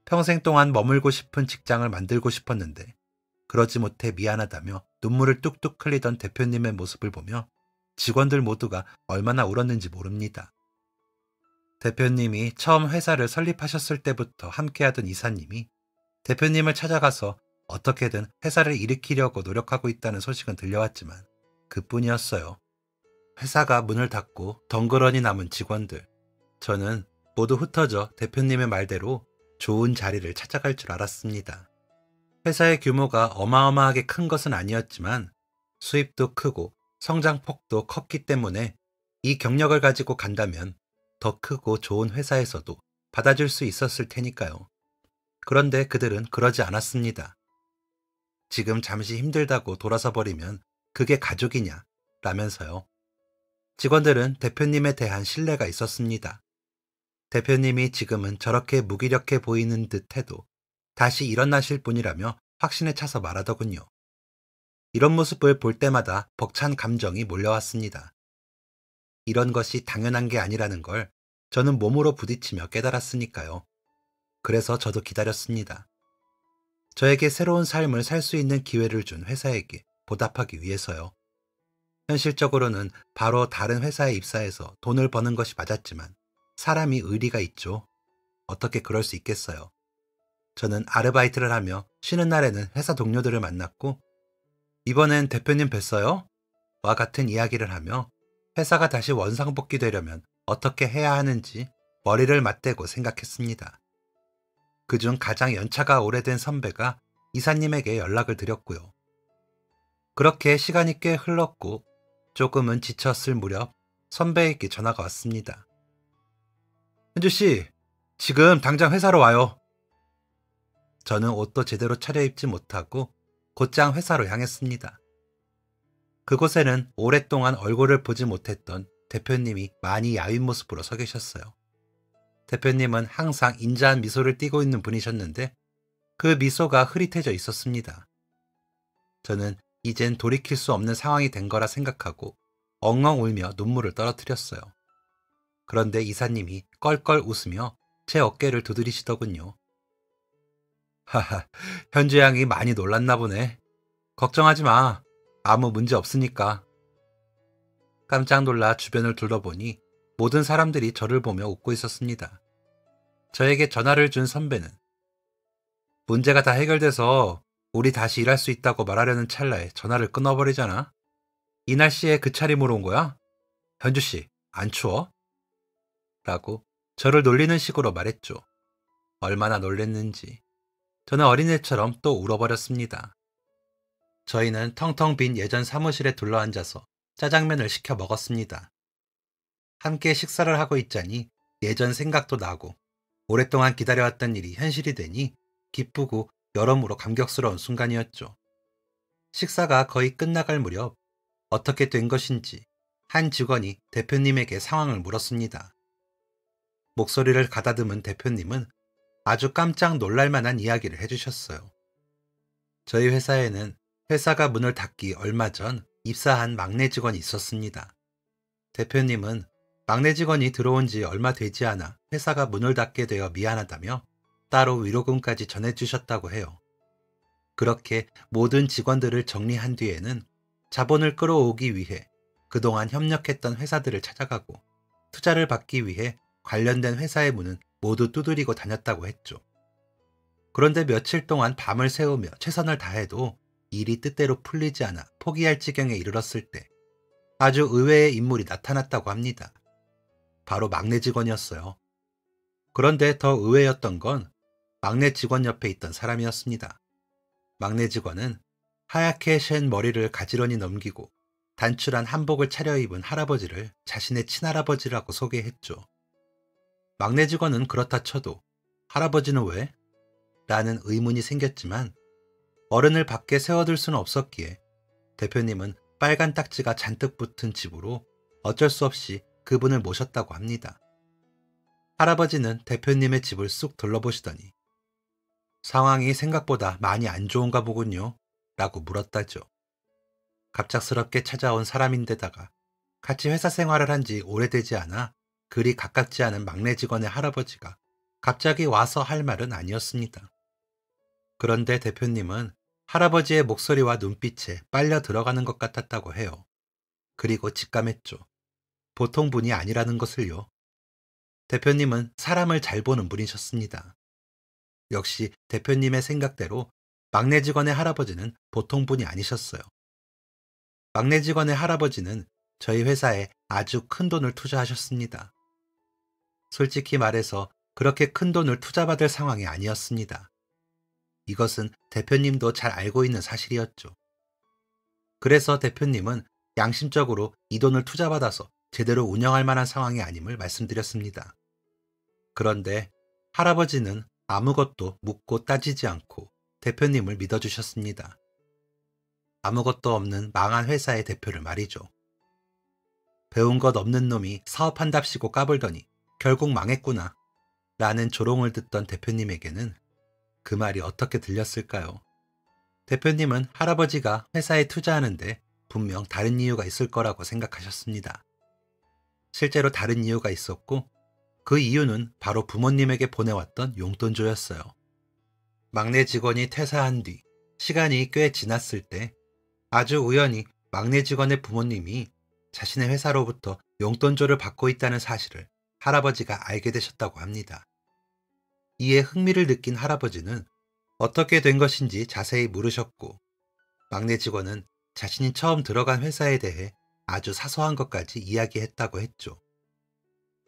평생 동안 머물고 싶은 직장을 만들고 싶었는데 그러지 못해 미안하다며 눈물을 뚝뚝 흘리던 대표님의 모습을 보며 직원들 모두가 얼마나 울었는지 모릅니다. 대표님이 처음 회사를 설립하셨을 때부터 함께하던 이사님이 대표님을 찾아가서 어떻게든 회사를 일으키려고 노력하고 있다는 소식은 들려왔지만 그뿐이었어요. 회사가 문을 닫고 덩그러니 남은 직원들, 저는 모두 흩어져 대표님의 말대로 좋은 자리를 찾아갈 줄 알았습니다. 회사의 규모가 어마어마하게 큰 것은 아니었지만 수입도 크고 성장폭도 컸기 때문에 이 경력을 가지고 간다면 더 크고 좋은 회사에서도 받아줄 수 있었을 테니까요. 그런데 그들은 그러지 않았습니다. 지금 잠시 힘들다고 돌아서 버리면 그게 가족이냐 라면서요. 직원들은 대표님에 대한 신뢰가 있었습니다. 대표님이 지금은 저렇게 무기력해 보이는 듯 해도 다시 일어나실 분이라며 확신에 차서 말하더군요. 이런 모습을 볼 때마다 벅찬 감정이 몰려왔습니다. 이런 것이 당연한 게 아니라는 걸 저는 몸으로 부딪히며 깨달았으니까요. 그래서 저도 기다렸습니다. 저에게 새로운 삶을 살 수 있는 기회를 준 회사에게 보답하기 위해서요. 현실적으로는 바로 다른 회사에 입사해서 돈을 버는 것이 맞았지만 사람이 의리가 있죠. 어떻게 그럴 수 있겠어요. 저는 아르바이트를 하며 쉬는 날에는 회사 동료들을 만났고 이번엔 대표님 뵀어요? 와 같은 이야기를 하며 회사가 다시 원상복귀 되려면 어떻게 해야 하는지 머리를 맞대고 생각했습니다. 그중 가장 연차가 오래된 선배가 이사님에게 연락을 드렸고요. 그렇게 시간이 꽤 흘렀고 조금은 지쳤을 무렵 선배에게 전화가 왔습니다. 현주씨, 지금 당장 회사로 와요. 저는 옷도 제대로 차려입지 못하고 곧장 회사로 향했습니다. 그곳에는 오랫동안 얼굴을 보지 못했던 대표님이 많이 야윈 모습으로 서 계셨어요. 대표님은 항상 인자한 미소를 띠고 있는 분이셨는데 그 미소가 흐릿해져 있었습니다. 저는 이젠 돌이킬 수 없는 상황이 된 거라 생각하고 엉엉 울며 눈물을 떨어뜨렸어요. 그런데 이사님이 껄껄 웃으며 제 어깨를 두드리시더군요. 하하, 현주 양이 많이 놀랐나 보네. 걱정하지 마. 아무 문제 없으니까. 깜짝 놀라 주변을 둘러보니 모든 사람들이 저를 보며 웃고 있었습니다. 저에게 전화를 준 선배는 문제가 다 해결돼서 우리 다시 일할 수 있다고 말하려는 찰나에 전화를 끊어버리잖아. 이 날씨에 그 차림으로 온 거야? 현주씨, 안 추워? 라고 저를 놀리는 식으로 말했죠. 얼마나 놀랬는지 저는 어린애처럼 또 울어버렸습니다. 저희는 텅텅 빈 예전 사무실에 둘러앉아서 짜장면을 시켜 먹었습니다. 함께 식사를 하고 있자니 예전 생각도 나고 오랫동안 기다려왔던 일이 현실이 되니 기쁘고 여러모로 감격스러운 순간이었죠. 식사가 거의 끝나갈 무렵 어떻게 된 것인지 한 직원이 대표님에게 상황을 물었습니다. 목소리를 가다듬은 대표님은 아주 깜짝 놀랄 만한 이야기를 해주셨어요. 저희 회사에는 회사가 문을 닫기 얼마 전 입사한 막내 직원이 있었습니다. 대표님은 막내 직원이 들어온 지 얼마 되지 않아 회사가 문을 닫게 되어 미안하다며 따로 위로금까지 전해주셨다고 해요. 그렇게 모든 직원들을 정리한 뒤에는 자본을 끌어오기 위해 그동안 협력했던 회사들을 찾아가고 투자를 받기 위해 관련된 회사의 문은 모두 두드리고 다녔다고 했죠. 그런데 며칠 동안 밤을 새우며 최선을 다해도 일이 뜻대로 풀리지 않아 포기할 지경에 이르렀을 때 아주 의외의 인물이 나타났다고 합니다. 바로 막내 직원이었어요. 그런데 더 의외였던 건 막내 직원 옆에 있던 사람이었습니다. 막내 직원은 하얗게 샌 머리를 가지런히 넘기고 단출한 한복을 차려입은 할아버지를 자신의 친할아버지라고 소개했죠. 막내 직원은 그렇다 쳐도 할아버지는 왜? 라는 의문이 생겼지만 어른을 밖에 세워둘 수는 없었기에 대표님은 빨간 딱지가 잔뜩 붙은 집으로 어쩔 수 없이 그분을 모셨다고 합니다. 할아버지는 대표님의 집을 쑥 둘러보시더니 상황이 생각보다 많이 안 좋은가 보군요. 라고 물었다죠. 갑작스럽게 찾아온 사람인데다가 같이 회사 생활을 한 지 오래되지 않아 그리 가깝지 않은 막내 직원의 할아버지가 갑자기 와서 할 말은 아니었습니다. 그런데 대표님은 할아버지의 목소리와 눈빛에 빨려 들어가는 것 같았다고 해요. 그리고 직감했죠. 보통 분이 아니라는 것을요. 대표님은 사람을 잘 보는 분이셨습니다. 역시 대표님의 생각대로 막내 직원의 할아버지는 보통 분이 아니셨어요. 막내 직원의 할아버지는 저희 회사에 아주 큰 돈을 투자하셨습니다. 솔직히 말해서 그렇게 큰 돈을 투자받을 상황이 아니었습니다. 이것은 대표님도 잘 알고 있는 사실이었죠. 그래서 대표님은 양심적으로 이 돈을 투자받아서 제대로 운영할 만한 상황이 아님을 말씀드렸습니다. 그런데 할아버지는 아무것도 묻고 따지지 않고 대표님을 믿어주셨습니다. 아무것도 없는 망한 회사의 대표를 말이죠. 배운 것 없는 놈이 사업한답시고 까불더니 결국 망했구나 라는 조롱을 듣던 대표님에게는 그 말이 어떻게 들렸을까요? 대표님은 할아버지가 회사에 투자하는데 분명 다른 이유가 있을 거라고 생각하셨습니다. 실제로 다른 이유가 있었고 그 이유는 바로 부모님에게 보내왔던 용돈조였어요. 막내 직원이 퇴사한 뒤 시간이 꽤 지났을 때 아주 우연히 막내 직원의 부모님이 자신의 회사로부터 용돈조를 받고 있다는 사실을 할아버지가 알게 되셨다고 합니다. 이에 흥미를 느낀 할아버지는 어떻게 된 것인지 자세히 물으셨고 막내 직원은 자신이 처음 들어간 회사에 대해 아주 사소한 것까지 이야기했다고 했죠.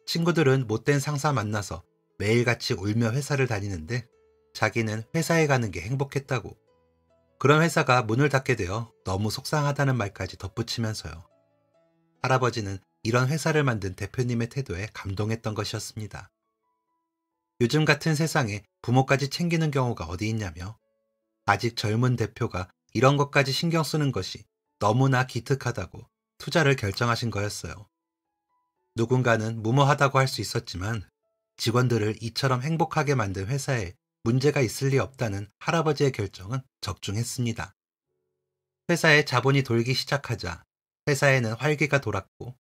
친구들은 못된 상사 만나서 매일같이 울며 회사를 다니는데 자기는 회사에 가는 게 행복했다고, 그런 회사가 문을 닫게 되어 너무 속상하다는 말까지 덧붙이면서요. 할아버지는 이런 회사를 만든 대표님의 태도에 감동했던 것이었습니다. 요즘 같은 세상에 부모까지 챙기는 경우가 어디 있냐며 아직 젊은 대표가 이런 것까지 신경 쓰는 것이 너무나 기특하다고 투자를 결정하신 거였어요. 누군가는 무모하다고 할 수 있었지만 직원들을 이처럼 행복하게 만든 회사에 문제가 있을 리 없다는 할아버지의 결정은 적중했습니다. 회사에 자본이 돌기 시작하자 회사에는 활기가 돌았고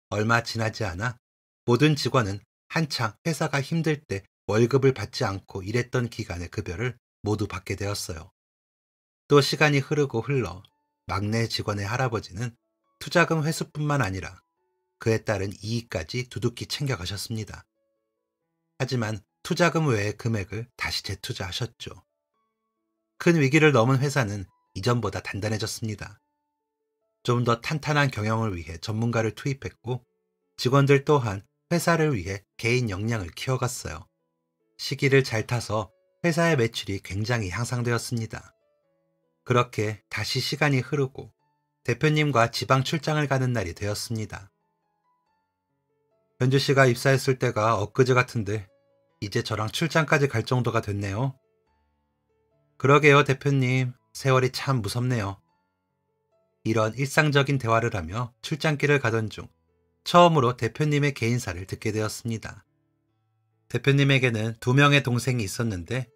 얼마 지나지 않아 모든 직원은 한창 회사가 힘들 때 월급을 받지 않고 일했던 기간의 급여를 모두 받게 되었어요. 또 시간이 흐르고 흘러 막내 직원의 할아버지는 투자금 회수뿐만 아니라 그에 따른 이익까지 두둑히 챙겨가셨습니다. 하지만 투자금 외의 금액을 다시 재투자하셨죠. 큰 위기를 넘은 회사는 이전보다 단단해졌습니다. 좀 더 탄탄한 경영을 위해 전문가를 투입했고 직원들 또한 회사를 위해 개인 역량을 키워갔어요. 시기를 잘 타서 회사의 매출이 굉장히 향상되었습니다. 그렇게 다시 시간이 흐르고 대표님과 지방 출장을 가는 날이 되었습니다. 현주 씨가 입사했을 때가 엊그제 같은데 이제 저랑 출장까지 갈 정도가 됐네요. 그러게요, 대표님. 세월이 참 무섭네요. 이런 일상적인 대화를 하며 출장길을 가던 중 처음으로 대표님의 개인사를 듣게 되었습니다. 대표님에게는 2명의 동생이 있었는데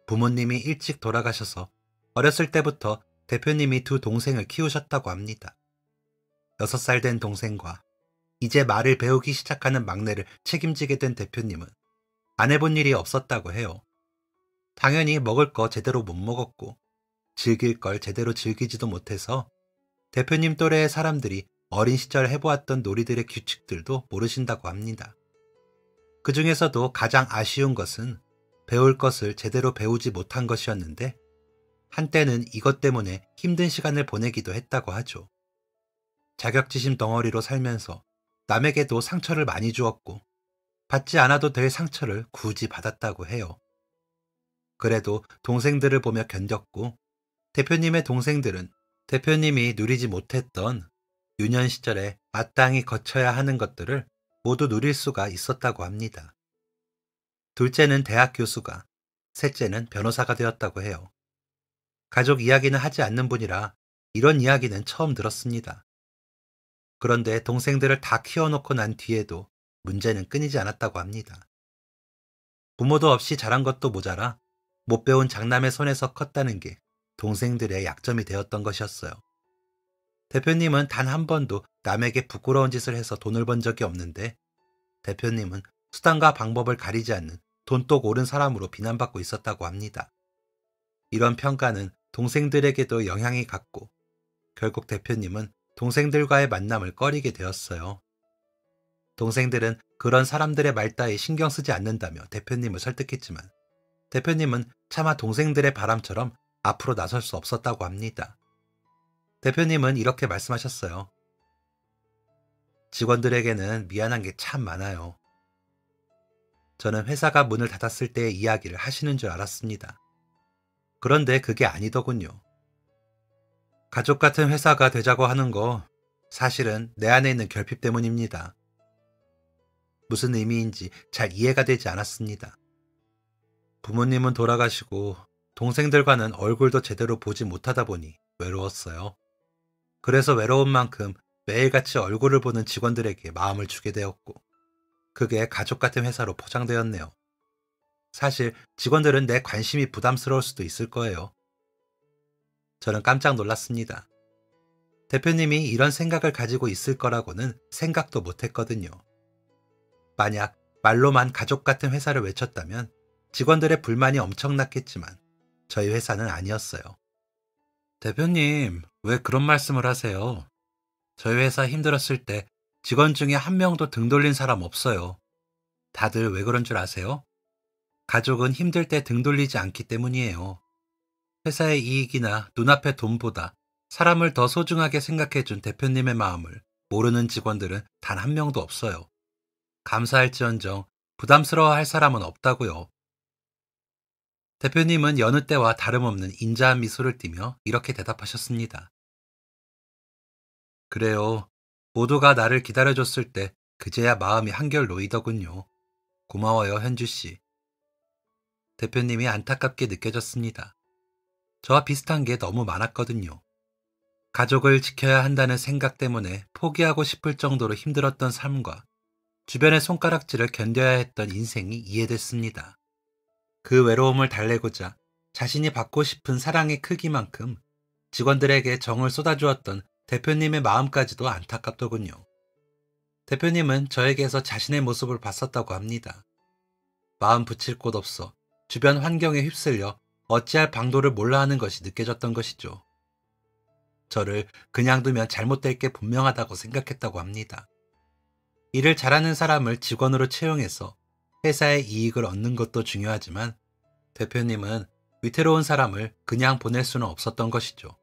부모님이 일찍 돌아가셔서 어렸을 때부터 대표님이 2 동생을 키우셨다고 합니다. 6살 된 동생과 이제 말을 배우기 시작하는 막내를 책임지게 된 대표님은 안 해본 일이 없었다고 해요. 당연히 먹을 거 제대로 못 먹었고 즐길 걸 제대로 즐기지도 못해서 대표님 또래의 사람들이 어린 시절 해보았던 놀이들의 규칙들도 모르신다고 합니다. 그 중에서도 가장 아쉬운 것은 배울 것을 제대로 배우지 못한 것이었는데 한때는 이것 때문에 힘든 시간을 보내기도 했다고 하죠. 자격지심 덩어리로 살면서 남에게도 상처를 많이 주었고 받지 않아도 될 상처를 굳이 받았다고 해요. 그래도 동생들을 보며 견뎠고 대표님의 동생들은 대표님이 누리지 못했던 유년 시절에 마땅히 거쳐야 하는 것들을 모두 누릴 수가 있었다고 합니다. 둘째는 대학 교수가, 셋째는 변호사가 되었다고 해요. 가족 이야기는 하지 않는 분이라 이런 이야기는 처음 들었습니다. 그런데 동생들을 다 키워놓고 난 뒤에도 문제는 끊이지 않았다고 합니다. 부모도 없이 자란 것도 모자라 못 배운 장남의 손에서 컸다는 게 동생들의 약점이 되었던 것이었어요. 대표님은 단 한 번도 남에게 부끄러운 짓을 해서 돈을 번 적이 없는데 대표님은 수단과 방법을 가리지 않는 돈독 옳은 사람으로 비난받고 있었다고 합니다. 이런 평가는 동생들에게도 영향이 갔고 결국 대표님은 동생들과의 만남을 꺼리게 되었어요. 동생들은 그런 사람들의 말 따위 신경 쓰지 않는다며 대표님을 설득했지만 대표님은 차마 동생들의 바람처럼 앞으로 나설 수 없었다고 합니다. 대표님은 이렇게 말씀하셨어요. 직원들에게는 미안한 게 참 많아요. 저는 회사가 문을 닫았을 때의 이야기를 하시는 줄 알았습니다. 그런데 그게 아니더군요. 가족 같은 회사가 되자고 하는 거 사실은 내 안에 있는 결핍 때문입니다. 무슨 의미인지 잘 이해가 되지 않았습니다. 부모님은 돌아가시고 동생들과는 얼굴도 제대로 보지 못하다 보니 외로웠어요. 그래서 외로운 만큼 매일같이 얼굴을 보는 직원들에게 마음을 주게 되었고 그게 가족 같은 회사로 포장되었네요. 사실 직원들은 내 관심이 부담스러울 수도 있을 거예요. 저는 깜짝 놀랐습니다. 대표님이 이런 생각을 가지고 있을 거라고는 생각도 못했거든요. 만약 말로만 가족 같은 회사를 외쳤다면 직원들의 불만이 엄청났겠지만 저희 회사는 아니었어요. 대표님, 왜 그런 말씀을 하세요? 저희 회사 힘들었을 때 직원 중에 한 명도 등 돌린 사람 없어요. 다들 왜 그런 줄 아세요? 가족은 힘들 때 등 돌리지 않기 때문이에요. 회사의 이익이나 눈앞의 돈보다 사람을 더 소중하게 생각해준 대표님의 마음을 모르는 직원들은 단 한 명도 없어요. 감사할지언정 부담스러워할 사람은 없다고요. 대표님은 여느 때와 다름없는 인자한 미소를 띠며 이렇게 대답하셨습니다. 그래요. 모두가 나를 기다려줬을 때 그제야 마음이 한결 놓이더군요. 고마워요, 현주씨. 대표님이 안타깝게 느껴졌습니다. 저와 비슷한 게 너무 많았거든요. 가족을 지켜야 한다는 생각 때문에 포기하고 싶을 정도로 힘들었던 삶과 주변의 손가락질을 견뎌야 했던 인생이 이해됐습니다. 그 외로움을 달래고자 자신이 받고 싶은 사랑의 크기만큼 직원들에게 정을 쏟아주었던 대표님의 마음까지도 안타깝더군요. 대표님은 저에게서 자신의 모습을 봤었다고 합니다. 마음 붙일 곳 없어 주변 환경에 휩쓸려 어찌할 방도를 몰라 하는 것이 느껴졌던 것이죠. 저를 그냥 두면 잘못될 게 분명하다고 생각했다고 합니다. 일을 잘하는 사람을 직원으로 채용해서 회사의 이익을 얻는 것도 중요하지만 대표님은 위태로운 사람을 그냥 보낼 수는 없었던 것이죠.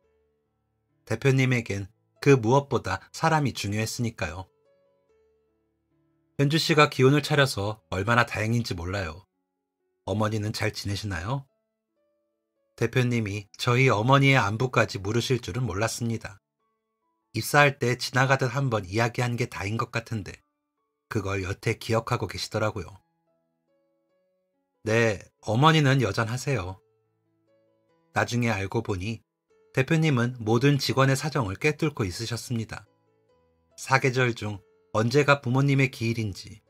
대표님에겐 그 무엇보다 사람이 중요했으니까요. 현주 씨가 기운을 차려서 얼마나 다행인지 몰라요. 어머니는 잘 지내시나요? 대표님이 저희 어머니의 안부까지 물으실 줄은 몰랐습니다. 입사할 때 지나가듯 한번 이야기한 게 다인 것 같은데 그걸 여태 기억하고 계시더라고요. 네, 어머니는 여전하세요. 나중에 알고 보니 대표님은 모든 직원의 사정을 꿰뚫고 있으셨습니다. 사계절 중 언제가 부모님의 기일인지,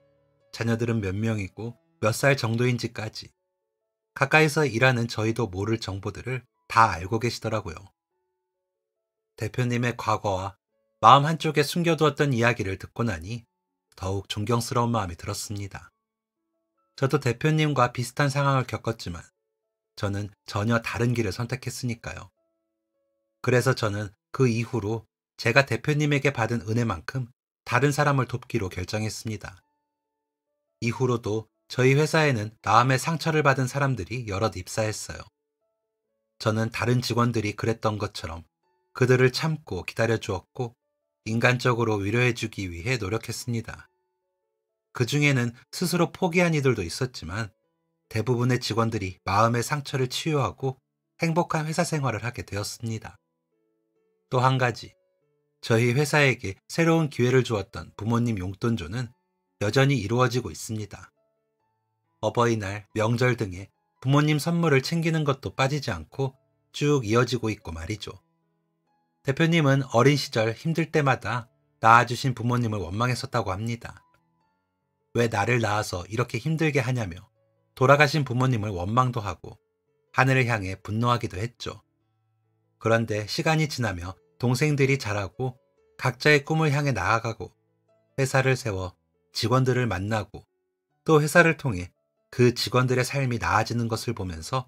자녀들은 몇 명이고 몇 살 정도인지까지 가까이서 일하는 저희도 모를 정보들을 다 알고 계시더라고요. 대표님의 과거와 마음 한쪽에 숨겨두었던 이야기를 듣고 나니 더욱 존경스러운 마음이 들었습니다. 저도 대표님과 비슷한 상황을 겪었지만 저는 전혀 다른 길을 선택했으니까요. 그래서 저는 그 이후로 제가 대표님에게 받은 은혜만큼 다른 사람을 돕기로 결정했습니다. 이후로도 저희 회사에는 마음의 상처를 받은 사람들이 여럿 입사했어요. 저는 다른 직원들이 그랬던 것처럼 그들을 참고 기다려주었고 인간적으로 위로해주기 위해 노력했습니다. 그 중에는 스스로 포기한 이들도 있었지만 대부분의 직원들이 마음의 상처를 치유하고 행복한 회사 생활을 하게 되었습니다. 또 한 가지, 저희 회사에게 새로운 기회를 주었던 부모님 용돈조는 여전히 이루어지고 있습니다. 어버이날, 명절 등에 부모님 선물을 챙기는 것도 빠지지 않고 쭉 이어지고 있고 말이죠. 대표님은 어린 시절 힘들 때마다 낳아주신 부모님을 원망했었다고 합니다. 왜 나를 낳아서 이렇게 힘들게 하냐며 돌아가신 부모님을 원망도 하고 하늘을 향해 분노하기도 했죠. 그런데 시간이 지나며 동생들이 자라고 각자의 꿈을 향해 나아가고 회사를 세워 직원들을 만나고 또 회사를 통해 그 직원들의 삶이 나아지는 것을 보면서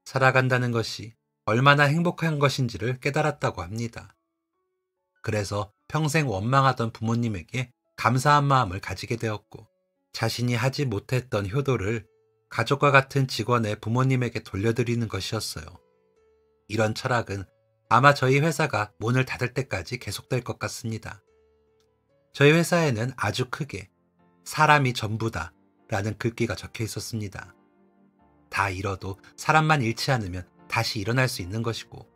살아간다는 것이 얼마나 행복한 것인지를 깨달았다고 합니다. 그래서 평생 원망하던 부모님에게 감사한 마음을 가지게 되었고 자신이 하지 못했던 효도를 가족과 같은 직원의 부모님에게 돌려드리는 것이었어요. 이런 철학은 아마 저희 회사가 문을 닫을 때까지 계속될 것 같습니다. 저희 회사에는 아주 크게 사람이 전부다 라는 글귀가 적혀 있었습니다. 다 잃어도 사람만 잃지 않으면 다시 일어날 수 있는 것이고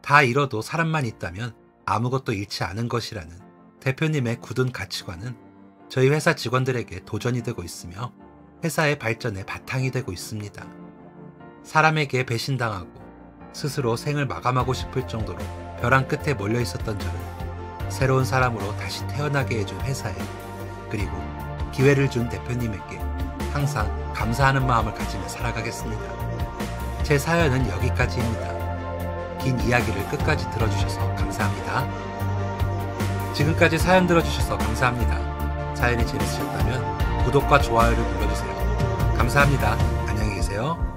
다 잃어도 사람만 있다면 아무것도 잃지 않은 것이라는 대표님의 굳은 가치관은 저희 회사 직원들에게 도전이 되고 있으며 회사의 발전의 바탕이 되고 있습니다. 사람에게 배신당하고 스스로 생을 마감하고 싶을 정도로 벼랑 끝에 몰려 있었던 저를 새로운 사람으로 다시 태어나게 해준 회사에 그리고 기회를 준 대표님에게 항상 감사하는 마음을 가지며 살아가겠습니다. 제 사연은 여기까지입니다. 긴 이야기를 끝까지 들어주셔서 감사합니다. 지금까지 사연 들어주셔서 감사합니다. 사연이 재밌으셨다면 구독과 좋아요를 눌러주세요. 감사합니다. 안녕히 계세요.